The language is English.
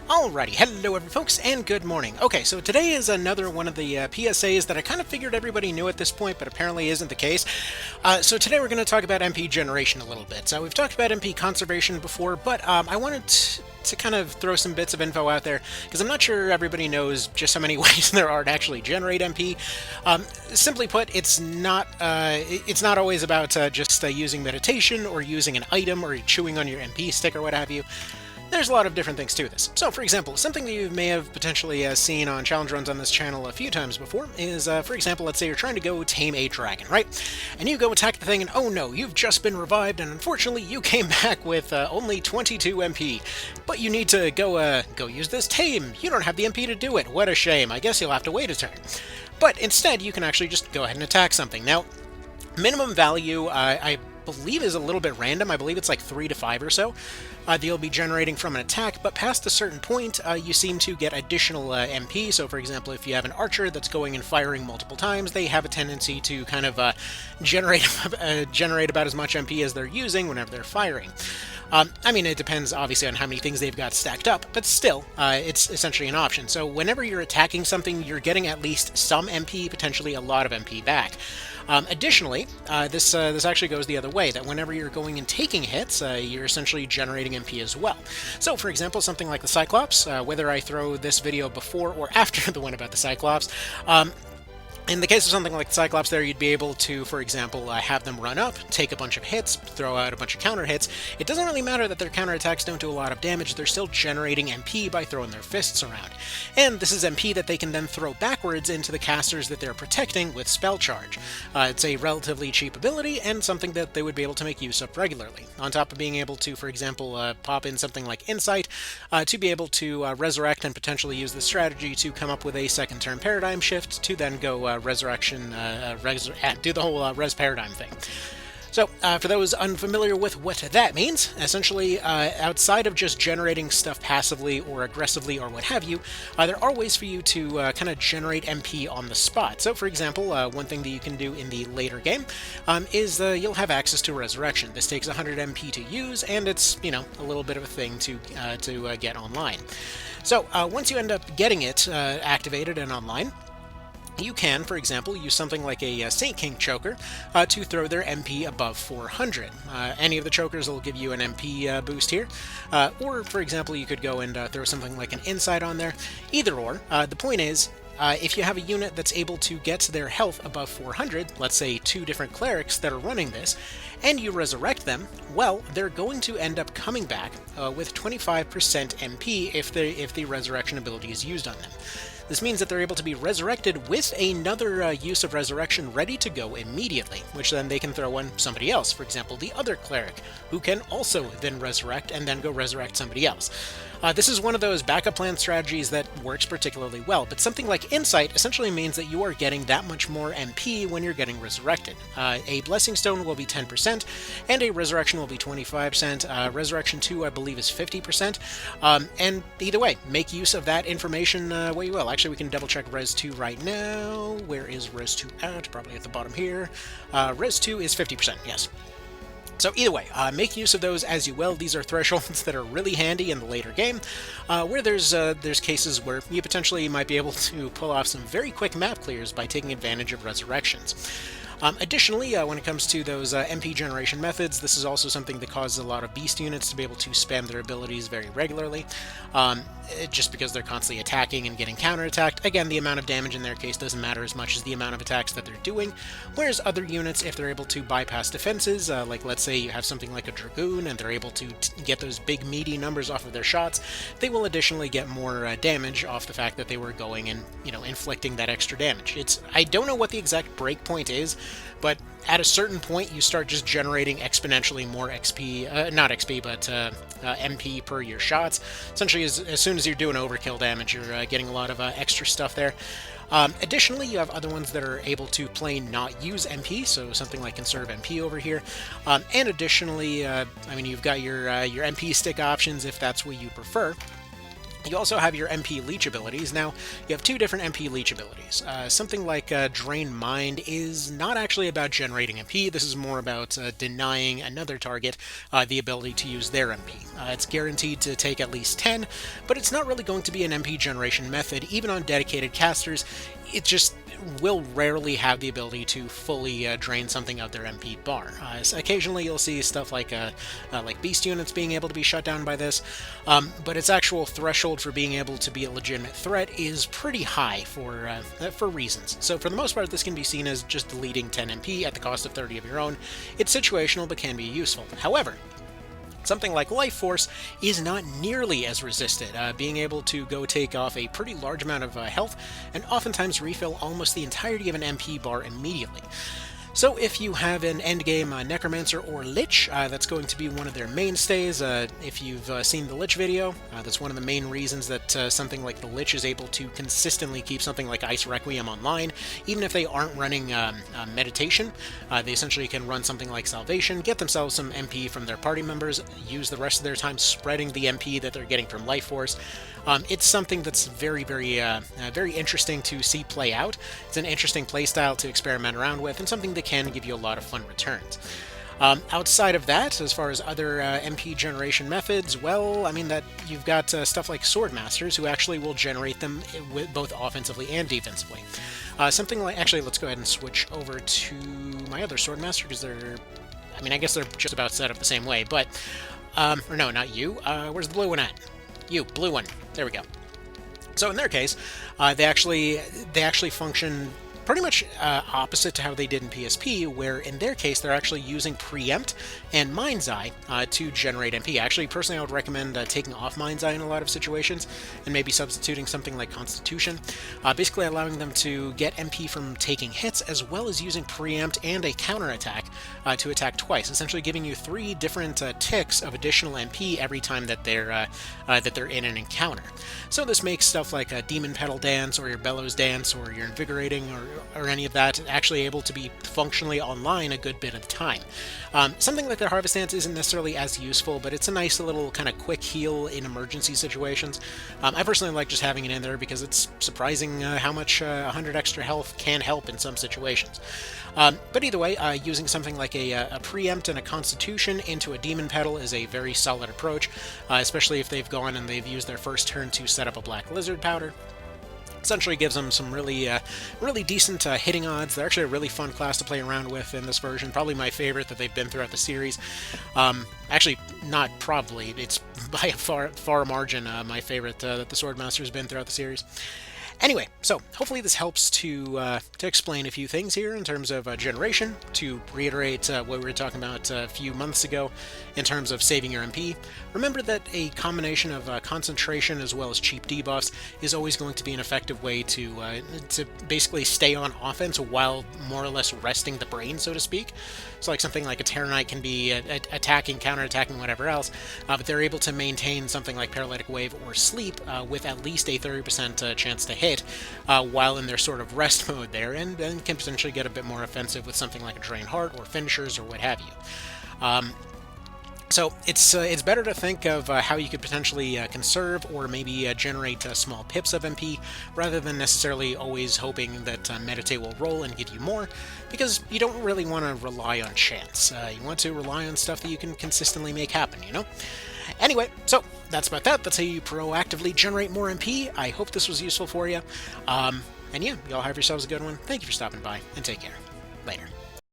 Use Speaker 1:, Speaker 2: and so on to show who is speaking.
Speaker 1: Alrighty, hello every folks, and good morning. Okay, so today is another one of the PSAs that I kind of figured everybody knew at this point, but apparently isn't the case. So today we're going to talk about MP generation a little bit. So we've talked about MP conservation before, but I wanted to kind of throw some bits of info out there, because I'm not sure everybody knows just how many ways there are to actually generate MP. Simply put, it's not always about just using meditation, or using an item, or chewing on your MP stick, or what have you. There's a lot of different things to this. So, for example, something that you may have potentially seen on challenge runs on this channel a few times before is, for example, let's say you're trying to go tame a dragon, right? And you go attack the thing, and oh no, you've just been revived, and unfortunately you came back with only 22 MP. But you need to go use this tame. You don't have the MP to do it. What a shame. I guess you'll have to wait a turn. But instead, you can actually just go ahead and attack something. Now, minimum value, I believe is a little bit random. I believe it's like 3 to 5 or so that you'll be generating from an attack, but past a certain point, you seem to get additional MP. So, for example, if you have an archer that's going and firing multiple times, they have a tendency to kind of generate about as much MP as they're using whenever they're firing. I mean, it depends, obviously, on how many things they've got stacked up, but still, it's essentially an option. So whenever you're attacking something, you're getting at least some MP, potentially a lot of MP back. Additionally, this actually goes the other way, that whenever you're going and taking hits, you're essentially generating MP as well. So, for example, something like the Cyclops, whether I throw this video before or after the one about the Cyclops, in the case of something like the Cyclops there, you'd be able to, for example, have them run up, take a bunch of hits, throw out a bunch of counter hits. It doesn't really matter that their counterattacks don't do a lot of damage, they're still generating MP by throwing their fists around. And this is MP that they can then throw backwards into the casters that they're protecting with Spell Charge. It's a relatively cheap ability, and something that they would be able to make use of regularly. On top of being able to, for example, pop in something like Insight, to be able to resurrect and potentially use the strategy to come up with a second turn paradigm shift to then go resurrection, do the whole res paradigm thing. So, for those unfamiliar with what that means, essentially, outside of just generating stuff passively or aggressively or what have you, there are ways for you to kind of generate MP on the spot. So, for example, one thing that you can do in the later game is you'll have access to Resurrection. This takes 100 MP to use, and it's, you know, a little bit of a thing to get online. So, once you end up getting it activated and online, you can, for example, use something like a Saint King choker to throw their MP above 400. Any of the chokers will give you an MP boost here. Or, for example, you could go and throw something like an Insight on there. Either or. The point is, if you have a unit that's able to get their health above 400, let's say 2 different clerics that are running this, and you resurrect them, well, they're going to end up coming back with 25% MP if the resurrection ability is used on them. This means that they're able to be resurrected with another use of resurrection ready to go immediately, which then they can throw on somebody else, for example, the other cleric, who can also then resurrect and then go resurrect somebody else. This is one of those backup plan strategies that works particularly well, but something like Insight essentially means that you are getting that much more MP when you're getting resurrected. A Blessing Stone will be 10%, and a Resurrection will be 25%. Resurrection 2, I believe, is 50%. And either way, make use of that information where you will. Actually, we can double check Res 2 right now. Where is Res 2 at? Probably at the bottom here. Res 2 is 50%, yes. So either way, make use of those as you will. These are thresholds that are really handy in the later game, where there's cases where you potentially might be able to pull off some very quick map clears by taking advantage of resurrections. Additionally, when it comes to those MP generation methods, this is also something that causes a lot of beast units to be able to spam their abilities very regularly, just because they're constantly attacking and getting counterattacked. Again, the amount of damage in their case doesn't matter as much as the amount of attacks that they're doing, whereas other units, if they're able to bypass defenses, like let's say you have something like a Dragoon and they're able to get those big meaty numbers off of their shots, they will additionally get more damage off the fact that they were going and, you know, inflicting that extra damage. I don't know what the exact breakpoint is, but at a certain point you start just generating exponentially more XP, not XP, but MP per your shots. Essentially, as soon as you're doing overkill damage, you're getting a lot of extra stuff there. Additionally, you have other ones that are able to plain not use MP, so something like Conserve MP over here. And additionally, I mean, you've got your MP stick options if that's what you prefer. You also have your MP leech abilities. Now, you have two different MP leech abilities. Something like Drain Mind is not actually about generating MP. This is more about denying another target the ability to use their MP. It's guaranteed to take at least 10, but it's not really going to be an MP generation method. Even on dedicated casters, it just will rarely have the ability to fully drain something of their MP bar. So occasionally you'll see stuff like beast units being able to be shut down by this, but its actual threshold for being able to be a legitimate threat is pretty high for reasons. So for the most part, this can be seen as just deleting 10 MP at the cost of 30 of your own. It's situational, but can be useful. However, something like Life Force is not nearly as resisted, being able to go take off a pretty large amount of health and oftentimes refill almost the entirety of an MP bar immediately. So if you have an endgame Necromancer or Lich, that's going to be one of their mainstays. If you've seen the Lich video, that's one of the main reasons that something like the Lich is able to consistently keep something like Ice Requiem online. Even if they aren't running Meditation, they essentially can run something like Salvation, get themselves some MP from their party members, use the rest of their time spreading the MP that they're getting from Life Force. It's something that's very interesting to see play out. It's an interesting playstyle to experiment around with, and something that can give you a lot of fun returns. Outside of that, as far as other MP generation methods, well, I mean, that you've got stuff like Swordmasters, who actually will generate them both offensively and defensively. Something like, actually, let's go ahead and switch over to my other Swordmaster, because I guess they're just about set up the same way, but, or no, not you. Where's the blue one at? You, blue one. There we go. So in their case, they actually function pretty much opposite to how they did in PSP, where in their case they're actually using Preempt and Mind's Eye to generate MP. Actually, personally, I would recommend taking off Mind's Eye in a lot of situations and maybe substituting something like Constitution, basically allowing them to get MP from taking hits, as well as using Preempt and a counterattack to attack twice, essentially giving you 3 different ticks of additional MP every time that they're in an encounter. So this makes stuff like a Demon Petal Dance or your Bellows Dance or your Invigorating or any of that actually able to be functionally online a good bit of the time. Something like the Harvest Dance isn't necessarily as useful, but it's a nice little kind of quick heal in emergency situations. I personally like just having it in there because it's surprising how much 100 extra health can help in some situations. But either way, using something like a Preempt and a Constitution into a Demon Petal is a very solid approach, especially if they've gone and they've used their first turn to set up a Black Lizard Powder. Essentially gives them some really decent hitting odds. They're actually a really fun class to play around with in this version. Probably my favorite that they've been throughout the series. Actually, not probably. It's by a far margin my favorite that the Swordmaster's been throughout the series. Anyway, so hopefully this helps to explain a few things here in terms of generation, to reiterate what we were talking about a few months ago in terms of saving your MP. Remember that a combination of concentration as well as cheap debuffs is always going to be an effective way to basically stay on offense while more or less resting the brain, so to speak. So like something like a Terenius can be attacking, counterattacking, whatever else, but they're able to maintain something like Paralytic Wave or Sleep with at least a 30% chance to hit while in their sort of rest mode there, and then can potentially get a bit more offensive with something like a Drain Heart or Finishers or what have you. So it's better to think of how you could potentially conserve or maybe generate small pips of MP, rather than necessarily always hoping that Meditate will roll and give you more, because you don't really want to rely on chance. You want to rely on stuff that you can consistently make happen, you know? Anyway, so that's about that. That's how you proactively generate more MP. I hope this was useful for you. And yeah, y'all have yourselves a good one. Thank you for stopping by, and take care. Later.